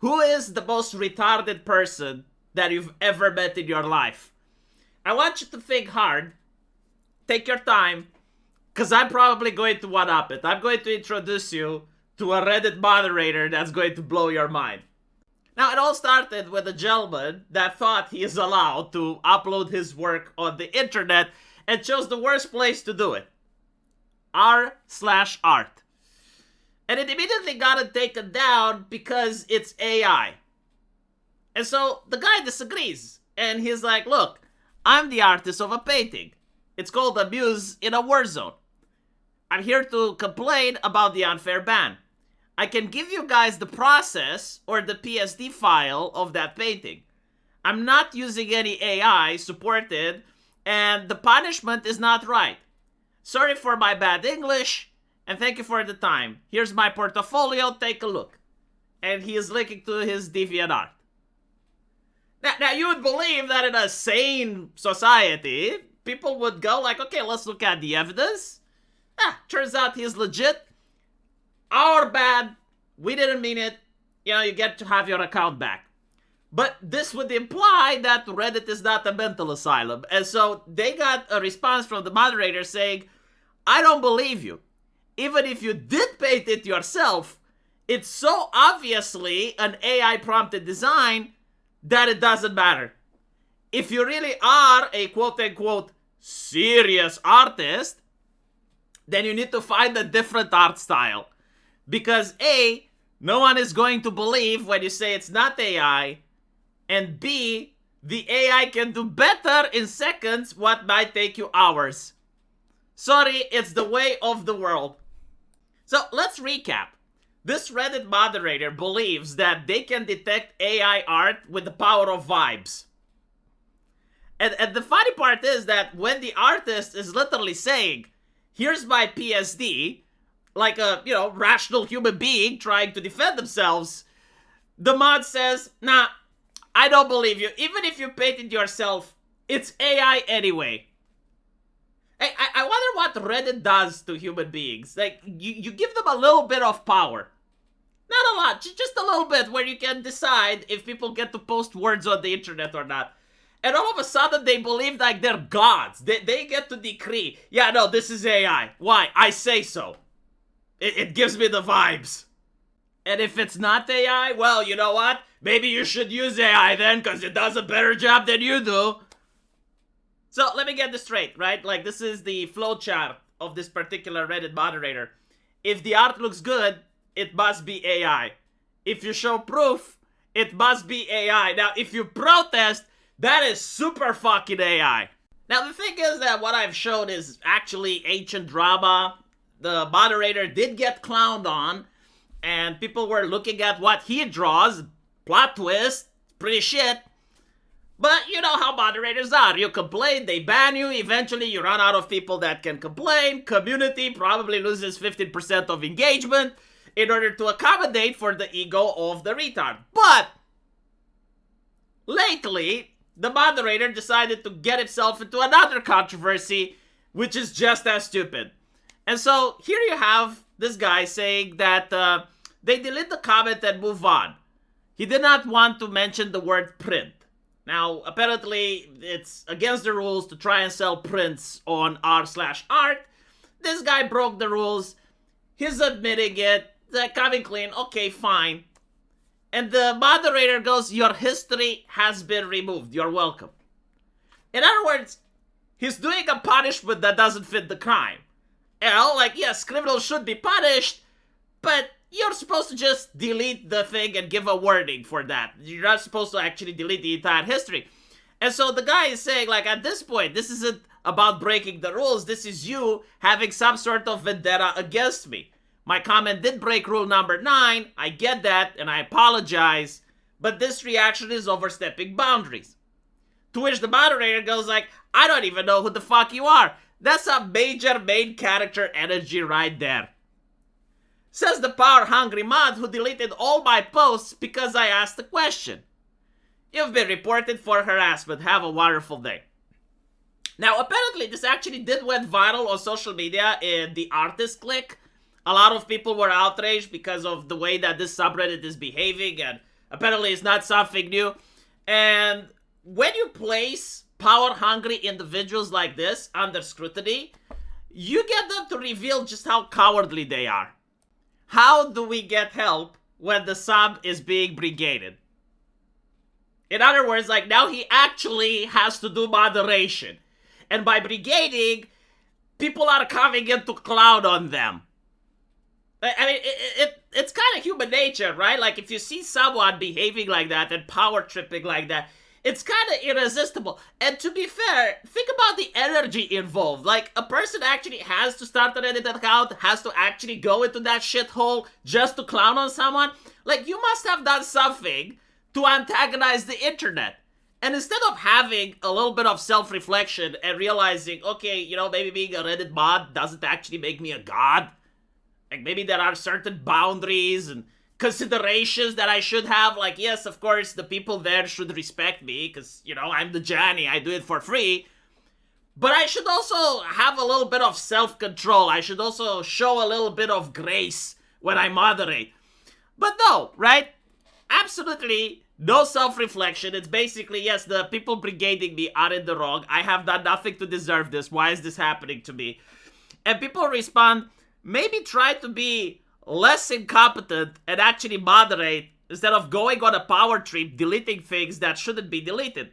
Who is the most retarded person that you've ever met in your life? I want you to think hard. Take your time. Because I'm probably going to one-up it. I'm going to introduce you to a Reddit moderator that's going to blow your mind. Now, it all started with a gentleman that thought he is allowed to upload his work on the internet and chose the worst place to do it. r/art. And it immediately got it taken down because it's AI. And so the guy disagrees. And he's like, look, I'm the artist of a painting. It's called a muse in a war zone. I'm here to complain about the unfair ban. I can give you guys the process or the PSD file of that painting. I'm not using any AI supported, and the punishment is not right. Sorry for my bad English, and thank you for the time. Here's my portfolio, take a look. And he is linking to his DeviantArt. Now you would believe that in a sane society, people would go like, okay, let's look at the evidence. Turns out he's legit. Our bad. We didn't mean it. You know, you get to have your account back. But this would imply that Reddit is not a mental asylum. And so they got a response from the moderator saying, I don't believe you. Even if you did paint it yourself, it's so obviously an AI prompted design that it doesn't matter. If you really are a quote-unquote serious artist, then you need to find a different art style. Because A, no one is going to believe when you say it's not AI, and B, the AI can do better in seconds what might take you hours. Sorry, it's the way of the world. So let's recap. This Reddit moderator believes that they can detect AI art with the power of vibes. And the funny part is that when the artist is literally saying, here's my PSD, like a, rational human being trying to defend themselves, the mod says, nah, I don't believe you. Even if you painted yourself, it's AI anyway. Hey, I wonder what Reddit does to human beings. Like, you give them a little bit of power. Not a lot, just a little bit, where you can decide if people get to post words on the internet or not. And all of a sudden, they believe like they're gods. They get to decree, yeah, no, this is AI. Why? I say so. It gives me the vibes. And if it's not AI, well, you know what? Maybe you should use AI then, because it does a better job than you do. So, let me get this straight, right? Like, this is the flowchart of this particular Reddit moderator. If the art looks good, it must be AI. If you show proof, it must be AI. Now, if you protest, that is super fucking AI. Now, the thing is that what I've shown is actually ancient drama. The moderator did get clowned on, and people were looking at what he draws. Plot twist, pretty shit. But you know how moderators are. You complain, they ban you, eventually you run out of people that can complain. Community probably loses 15% of engagement in order to accommodate for the ego of the retard. But lately, the moderator decided to get himself into another controversy, which is just as stupid. And so here you have this guy saying that they delete the comment and move on. He did not want to mention the word print. Now, apparently, it's against the rules to try and sell prints on r/art. This guy broke the rules. He's admitting it. They're coming clean. Okay, fine. And the moderator goes, your history has been removed. You're welcome. In other words, he's doing a punishment that doesn't fit the crime. Like, yes, criminals should be punished, but you're supposed to just delete the thing and give a warning for that. You're not supposed to actually delete the entire history. And so the guy is saying, like, at this point, this isn't about breaking the rules. This is you having some sort of vendetta against me. My comment did break rule number 9. I get that, and I apologize. But this reaction is overstepping boundaries. To which the moderator goes like, I don't even know who the fuck you are. That's a major main character energy right there. Says the power-hungry mod who deleted all my posts because I asked a question. You've been reported for harassment. Have a wonderful day. Now, apparently, this actually did went viral on social media in the artist clique. A lot of people were outraged because of the way that this subreddit is behaving, and Apparently, it's not something new. And when you place power-hungry individuals like this under scrutiny, you get them to reveal just how cowardly they are. How do we get help when the sub is being brigaded? In other words, like, now he actually has to do moderation. And by brigading, people are coming in to clown on them. I mean, it's kind of human nature, right? Like, if you see someone behaving like that and power tripping like that, it's kind of irresistible. And to be fair, think about the energy involved. Like, a person actually has to start a Reddit account, has to actually go into that shithole just to clown on someone. Like, you must have done something to antagonize the internet. And instead of having a little bit of self-reflection and realizing, okay, you know, maybe being a Reddit mod doesn't actually make me a god. Like, maybe there are certain boundaries and considerations that I should have. Like, yes, of course, the people there should respect me because, you know, I'm the Johnny. I do it for free. But I should also have a little bit of self-control. I should also show a little bit of grace when I moderate. But no, right? Absolutely no self-reflection. It's basically, yes, the people brigading me are in the wrong. I have done nothing to deserve this. Why is this happening to me? And people respond, maybe try to be less incompetent and actually moderate instead of going on a power trip, deleting things that shouldn't be deleted.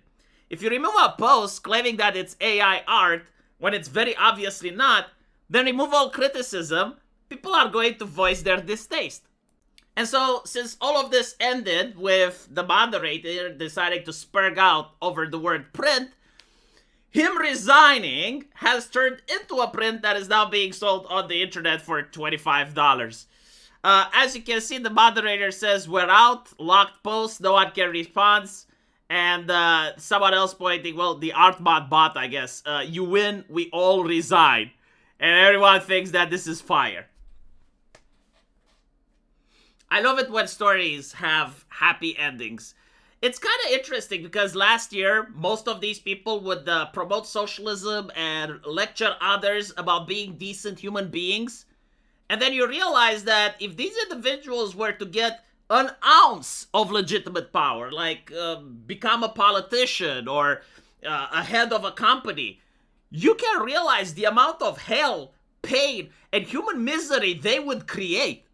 If you remove a post claiming that it's AI art when it's very obviously not, then remove all criticism. People are going to voice their distaste. And so, since all of this ended with the moderator deciding to spurg out over the word print, him resigning has turned into a print that is now being sold on the internet for $25. As you can see, the moderator says, we're out, locked post, no one can respond. And someone else pointing, well, the Artbot bot, I guess. You win, we all resign. And everyone thinks that this is fire. I love it when stories have happy endings. It's kind of interesting because last year, most of these people would promote socialism and lecture others about being decent human beings. And then you realize that if these individuals were to get an ounce of legitimate power, like become a politician or a head of a company, you can realize the amount of hell, pain, and human misery they would create.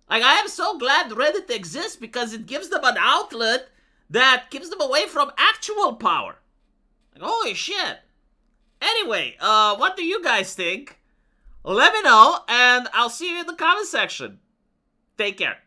Like, I am so glad Reddit exists because it gives them an outlet that keeps them away from actual power. Like, holy shit. Anyway, what do you guys think? Let me know, and I'll see you in the comment section. Take care.